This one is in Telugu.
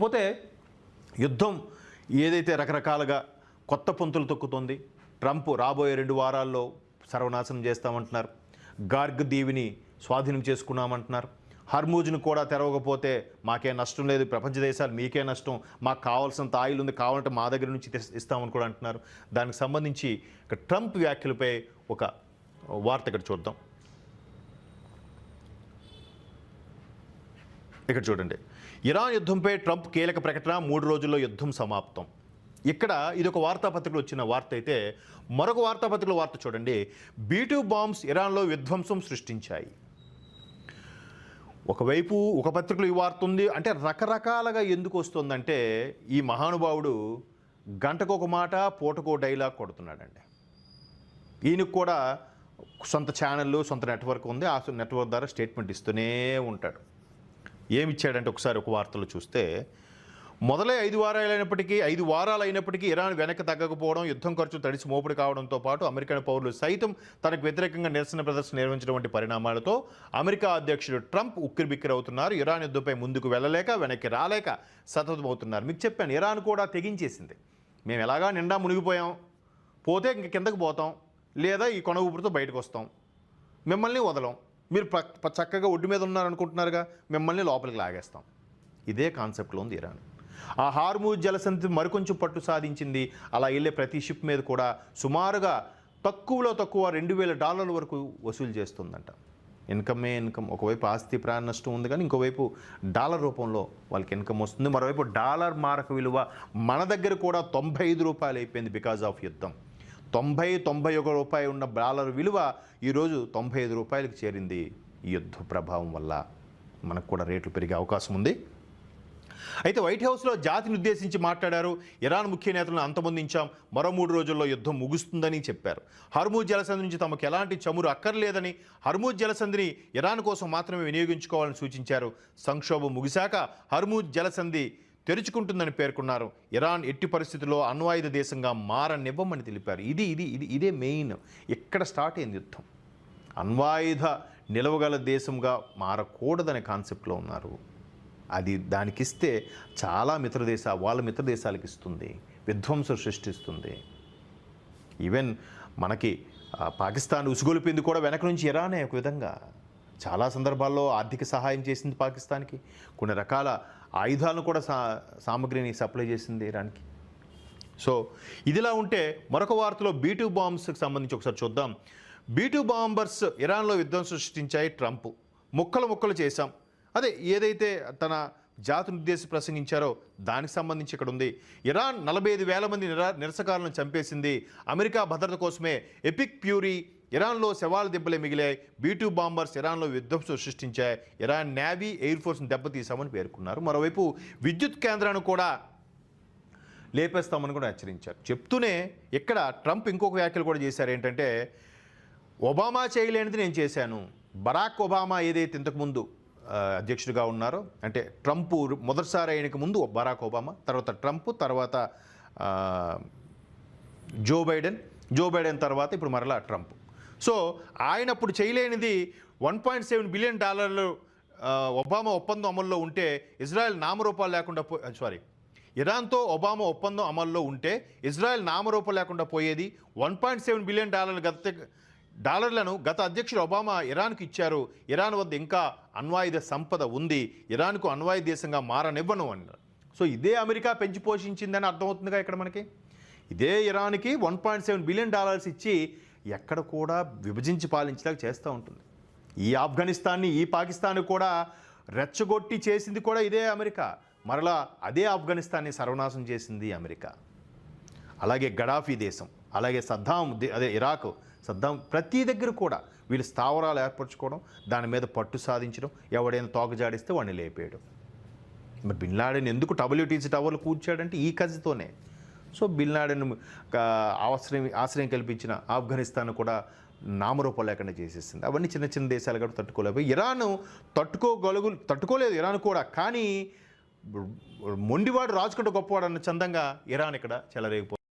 ఇకపోతే యుద్ధం ఏదైతే రకరకాలుగా కొత్త పొంతులు తొక్కుతోంది. ట్రంప్ రాబోయే 2 వారాల్లో సర్వనాశనం చేస్తామంటున్నారు. గార్గ్ దీవిని స్వాధీనం చేసుకున్నామంటున్నారు. హర్మూజ్ను కూడా తెరవకపోతే మాకే నష్టం లేదు, ప్రపంచ దేశాలు మీకే నష్టం, మాకు కావాల్సినంత ఆయిల్ ఉంది, కావాలంటే మా దగ్గర నుంచి ఇస్తామని కూడా అంటున్నారు. దానికి సంబంధించి ట్రంప్ వ్యాఖ్యలపై ఒక వార్త ఇక్కడ చూద్దాం. ఇక్కడ చూడండి, ఇరాన్ యుద్ధంపై ట్రంప్ కీలక ప్రకటన, 3 రోజుల్లో యుద్ధం సమాప్తం. ఇక్కడ ఇది ఒక వార్తాపత్రికలో వచ్చిన వార్త అయితే, మరొక వార్తాపత్రికలో వార్త చూడండి. B2 బాంబ్స్ ఇరాన్లో విధ్వంసం సృష్టించాయి. ఒకవైపు ఒక పత్రికలో ఈ వార్త ఉంది. అంటే రకరకాలుగా ఎందుకు వస్తుందంటే, ఈ మహానుభావుడు గంటకు ఒక మాట పూటకో డైలాగ్ కొడుతున్నాడండి. ఈయనకు కూడా సొంత ఛానళ్ళు, సొంత నెట్వర్క్ ఉంది. ఆ నెట్వర్క్ ద్వారా స్టేట్మెంట్ ఇస్తూనే ఉంటాడు. ఏమిచ్చాడంటే ఒకసారి ఒక వార్తలో చూస్తే, మొదలై 5 వారాలు అయినప్పటికీ ఇరాన్ వెనక్కి తగ్గకపోవడం, యుద్ధం ఖర్చు తడిసి మోపుడు కావడంతో పాటు అమెరికన్ పౌరులు సైతం తనకు వ్యతిరేకంగా నిరసన ప్రదర్శన నిర్వహించడం వంటి పరిణామాలతో అమెరికా అధ్యక్షుడు ట్రంప్ ఉక్కిరిబిక్కిరవుతున్నారు. ఇరాన్ యుద్ధంపై ముందుకు వెళ్ళలేక, వెనక్కి రాలేక సతమతమవుతున్నారు. మీకు చెప్పాను, ఇరాన్ కూడా తెగించేసింది. మేము ఎలాగా నిండా మునిగిపోయాం, పోతే ఇంక కిందకు పోతాం, లేదా ఈ కొన ఊపిరితో బయటకు వస్తాం, మిమ్మల్ని వదలం, మీరు చక్కగా ఒడ్డు మీద ఉన్నారనుకుంటున్నారుగా, మిమ్మల్ని లోపలికి లాగేస్తాం. ఇదే కాన్సెప్ట్లో ఉంది ఇరాన్. ఆ హార్మూజ్ జలసంధి మరికొంచెం పట్టు సాధించింది. అలా వెళ్ళే ప్రతి షిప్ మీద కూడా సుమారుగా తక్కువ $2,000 వరకు వసూలు చేస్తుందంట. ఇన్కమ్. ఒకవైపు ఆస్తి ప్రాణ నష్టం ఉంది, కానీ ఇంకోవైపు డాలర్ రూపంలో వాళ్ళకి ఇన్కమ్ వస్తుంది. మరోవైపు డాలర్ మారక విలువ మన దగ్గర కూడా $95 అయిపోయింది బికాజ్ ఆఫ్ యుద్ధం. 91 రూపాయలు ఉన్న డాలర్ విలువ ఈరోజు $95 చేరింది. ఈ యుద్ధ ప్రభావం వల్ల మనకు కూడా రేట్లు పెరిగే అవకాశం ఉంది. అయితే వైట్ హౌస్లో జాతిని ఉద్దేశించి మాట్లాడారు. ఇరాన్ ముఖ్య నేతలను అంతమొందించాం, మరో 3 రోజుల్లో యుద్ధం ముగుస్తుందని చెప్పారు. హర్మూజ్ జలసంధి నుంచి తమకు ఎలాంటి చమురు అక్కర్లేదని, హర్మూజ్ జలసంధిని ఇరాన్ కోసం మాత్రమే వినియోగించుకోవాలని సూచించారు. సంక్షోభం ముగిశాక హర్మూజ్ జలసంధి తెరుచుకుంటుందని పేర్కొన్నారు. ఇరాన్ ఎట్టి పరిస్థితుల్లో అణ్వాయుధ దేశంగా మారనివ్వమని తెలిపారు. ఇదే మెయిన్. ఇక్కడ స్టార్ట్ అయింది యుద్ధం. అణ్వాయుధ నిలవగల దేశంగా మారకూడదనే కాన్సెప్ట్లో ఉన్నారు. అది దానికిస్తే చాలా వాళ్ళ మిత్రదేశాలకు ఇస్తుంది, విధ్వంసం సృష్టిస్తుంది. ఈవెన్ మనకి పాకిస్తాన్ ఉసుగొలిపింది కూడా వెనక నుంచి ఇరానే. ఒక విధంగా చాలా సందర్భాల్లో ఆర్థిక సహాయం చేసింది పాకిస్తాన్కి, కొన్ని రకాల ఆయుధాలను కూడా సామగ్రిని సప్లై చేసింది ఇరాన్కి. సో ఇదిలా ఉంటే మరొక వార్తలో B2 బాంబ్స్కి సంబంధించి ఒకసారి చూద్దాం. B2 బాంబర్స్ ఇరాన్లో విధ్వంసం సృష్టించాయి. ట్రంప్ ముక్కలు చేశాం, అదే ఏదైతే తన జాతిని ఉద్దేశించి ప్రసంగించారో దానికి సంబంధించి ఇక్కడ ఉంది. ఇరాన్ 45,000 మంది నిరసకారులను చంపేసింది. అమెరికా భద్రత కోసమే ఎపిక్ ఫ్యూరీ ఇరాన్లో శవాల దెబ్బలే మిగిలాయి. B2 బాంబర్స్ ఇరాన్లో విధ్వంసం సృష్టించాయి. ఇరాన్ నేవీ, ఎయిర్ ఫోర్స్ని దెబ్బతీసామని పేర్కొన్నారు. మరోవైపు విద్యుత్ కేంద్రాన్ని కూడా లేపేస్తామని కూడా హెచ్చరించారు. చెప్తూనే ఇక్కడ ట్రంప్ ఇంకొక వ్యాఖ్యలు కూడా చేశారు. ఏంటంటే, ఒబామా చేయలేనిది నేను చేశాను. బరాక్ ఒబామా ఏదైతే ఇంతకుముందు అధ్యక్షుడిగా ఉన్నారో, అంటే ట్రంప్ మొదటిసారి ఆయనకు ముందు బరాక్ ఒబామా, తర్వాత ట్రంప్, తర్వాత జో బైడెన్ తర్వాత ఇప్పుడు మరలా ట్రంప్. సో ఆయన అప్పుడు చేయలేనిది $1.7 బిలియన్ ఒబామా ఒప్పందం అమల్లో ఉంటే ఇజ్రాయెల్ నామరూపాలు లేకుండా ఇరాన్తో ఒబామా ఒప్పందం అమల్లో ఉంటే ఇజ్రాయెల్ నామరూపం లేకుండా పోయేది. $1.7 బిలియన్ డాలర్లను గత అధ్యక్షుడు ఒబామా ఇరాన్కు ఇచ్చారు. ఇరాన్ వద్ద ఇంకా అణ్వాయుధ సంపద ఉంది, ఇరాన్కు అణ్వాయుధ దేశంగా మారనివ్వను అన్నారు. సో ఇదే అమెరికా పెంచి పోషించిందని అర్థమవుతుందిగా ఇక్కడ మనకి. ఇదే ఇరాన్కి $1.7 బిలియన్ ఇచ్చి ఎక్కడ కూడా విభజించి పాలించలేక చేస్తూ ఉంటుంది. ఈ ఆఫ్ఘనిస్తాన్ని, ఈ పాకిస్తాన్ కూడా రెచ్చగొట్టి చేసింది కూడా ఇదే అమెరికా. మరలా అదే ఆఫ్ఘనిస్తాన్ని సర్వనాశం చేసింది అమెరికా. అలాగే గడాఫీ దేశం, అలాగే ఇరాక్ సద్దాం, ప్రతి దగ్గర కూడా వీళ్ళు స్థావరాలు ఏర్పరచుకోవడం, దాని మీద పట్టు సాధించడం, ఎవడైనా తోక జాడిస్తే వాడిని లేపేయడం. మరి బిన్ లాడెన్ ఎందుకు WTC టవర్లు కూర్చాడంటే ఈ కజితోనే. సో బిన్ లాడెన్ ఆశ్రయం కల్పించిన ఆఫ్ఘనిస్తాన్ కూడా నామరూపం లేకుండా చేసేసింది. అవన్నీ చిన్న దేశాలు కూడా తట్టుకోలేవు. ఇరాన్ తట్టుకోలేదు ఇరాన్ కూడా. కానీ మొండివాడు రాజుకుంటే గొప్పవాడు అన్న చందంగా ఇరాన్ ఇక్కడ చెలరేగిపోతుంది.